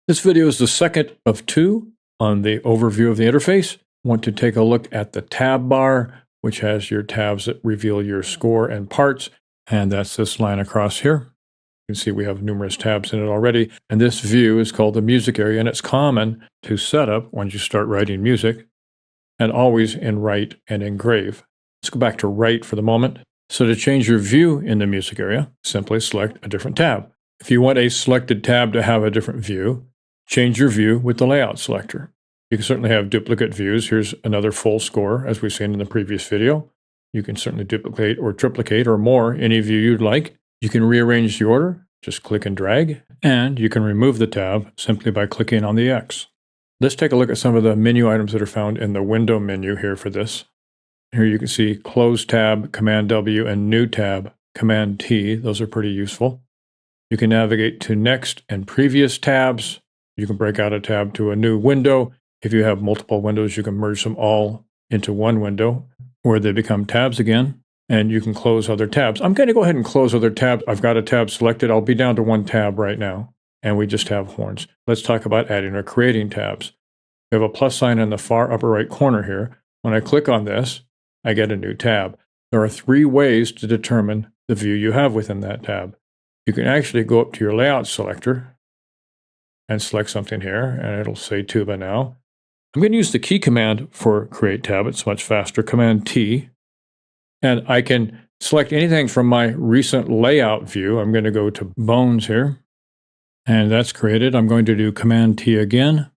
This video is the second of two on the overview of the interface. Want to take a look at the tab bar, which has your tabs that reveal your score and parts, and that's this line across here. You can see we have numerous tabs in it already, and this view is called the music area, and it's common to set up once you start writing music, and always in write and engrave. Let's go back to write for the moment. So to change your view in the music area, simply select a different tab. If you want a selected tab to have a different view, change your view with the layout selector. You can certainly have duplicate views. Here's another full score, as we've seen in the previous video. You can certainly duplicate or triplicate or more any view you'd like. You can rearrange the order, just click and drag, and you can remove the tab simply by clicking on the X. Let's take a look at some of the menu items that are found in the window menu here for this. Here you can see Close tab, Command W, and New tab, Command T. Those are pretty useful. You can navigate to Next and Previous tabs. You can break out a tab to a new window. If you have multiple windows, you can merge them all into one window where they become tabs again, and you can close other tabs. I'm going to go ahead and close other tabs. I've got a tab selected. I'll be down to one tab right now, and we just have horns. Let's talk about adding or creating tabs. We have a plus sign in the far upper right corner here. When I click on this, I get a new tab. There are three ways to determine the view you have within that tab. You can actually go up to your layout selector and select something here, and it'll say tuba now. I'm going to use the key command for create tab. It's much faster, Command T. And I can select anything from my recent layout view. I'm going to go to bones here, and that's created. I'm going to do Command T again.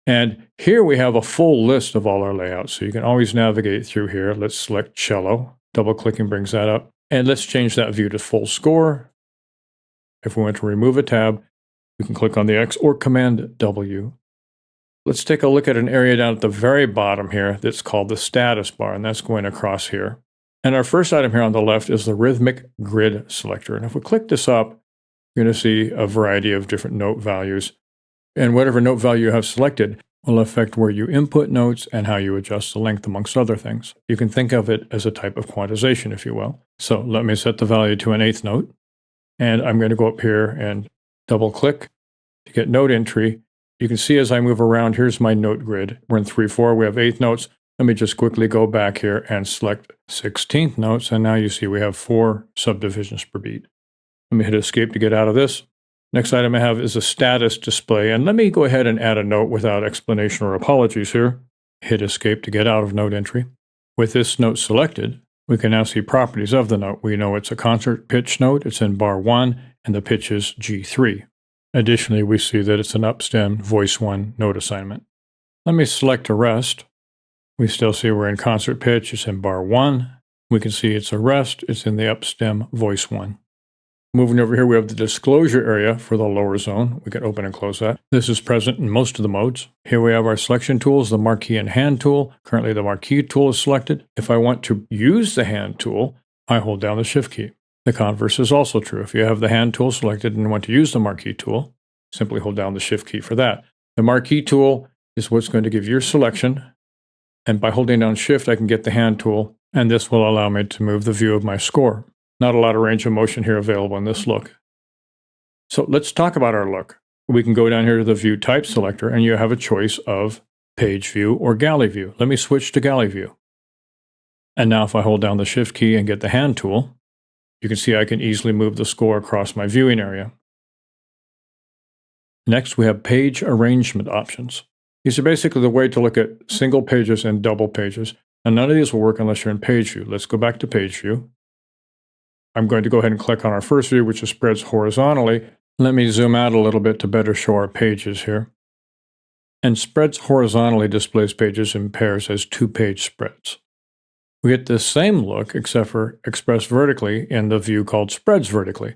And here we have a full list of all our layouts, so you can always navigate through here. Let's select cello. Double-clicking brings that up. And let's change that view to full score. If we want to remove a tab, we can click on the X or Command W. Let's take a look at an area down at the very bottom here that's called the status bar, and that's going across here. And our first item here on the left is the Rhythmic Grid Selector. And if we click this up, you're going to see a variety of different note values. And whatever note value you have selected will affect where you input notes and how you adjust the length, amongst other things. You can think of it as a type of quantization, if you will. So let me set the value to an eighth note. And I'm going to go up here and double click to get note entry. You can see as I move around, here's my note grid. We're in 3/4, we have eighth notes. Let me just quickly go back here and select 16th notes. And now you see we have 4 subdivisions per beat. Let me hit escape to get out of this. Next item I have is a status display. And let me go ahead and add a note without explanation or apologies here. Hit escape to get out of note entry. With this note selected, we can now see properties of the note. We know it's a concert pitch note. It's in bar 1, and the pitch is G3. Additionally, we see that it's an upstem voice 1 note assignment. Let me select a rest. We still see we're in concert pitch. It's in bar 1. We can see it's a rest. It's in the upstem voice 1. Moving over here, we have the disclosure area for the lower zone. We can open and close that. This is present in most of the modes. Here we have our selection tools, the marquee and hand tool. Currently, the marquee tool is selected. If I want to use the hand tool, I hold down the shift key. The converse is also true. If you have the hand tool selected and want to use the marquee tool, simply hold down the shift key for that. The marquee tool is what's going to give your selection. And by holding down shift, I can get the hand tool, and this will allow me to move the view of my score. Not a lot of range of motion here available in this look. So let's talk about our look. We can go down here to the view type selector, and you have a choice of page view or galley view. Let me switch to galley view. And now if I hold down the shift key and get the hand tool, you can see I can easily move the score across my viewing area. Next, we have page arrangement options. These are basically the way to look at single pages and double pages. And none of these will work unless you're in page view. Let's go back to page view. I'm going to go ahead and click on our first view, which is spreads horizontally. Let me zoom out a little bit to better show our pages here. And spreads horizontally displays pages in pairs as 2-page spreads. We get this same look, except for expressed vertically in the view called spreads vertically.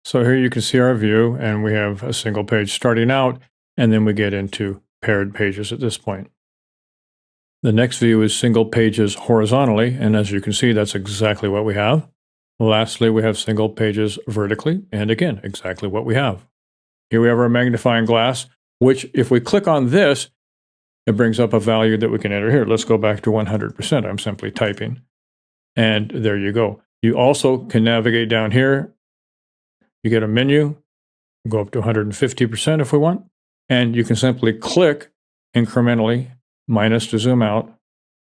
So here you can see our view, and we have a single page starting out, and then we get into paired pages at this point. The next view is single pages horizontally, and as you can see, that's exactly what we have. Lastly, we have single pages vertically, and again, exactly what we have. Here we have our magnifying glass, which if we click on this, it brings up a value that we can enter here. Let's go back to 100%. I'm simply typing. And there you go. You also can navigate down here. You get a menu go up to 150% if we want. And you can simply click incrementally, minus to zoom out,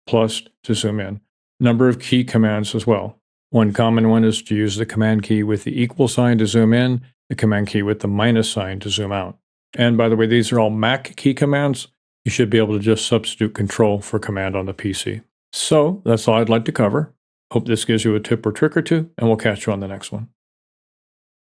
plus to zoom in. Number of key commands as well. One common one is to use the command key with the equal sign to zoom in, the command key with the minus sign to zoom out. And by the way, these are all Mac key commands. You should be able to just substitute control for command on the PC. So that's all I'd like to cover. Hope this gives you a tip or trick or two, and we'll catch you on the next one.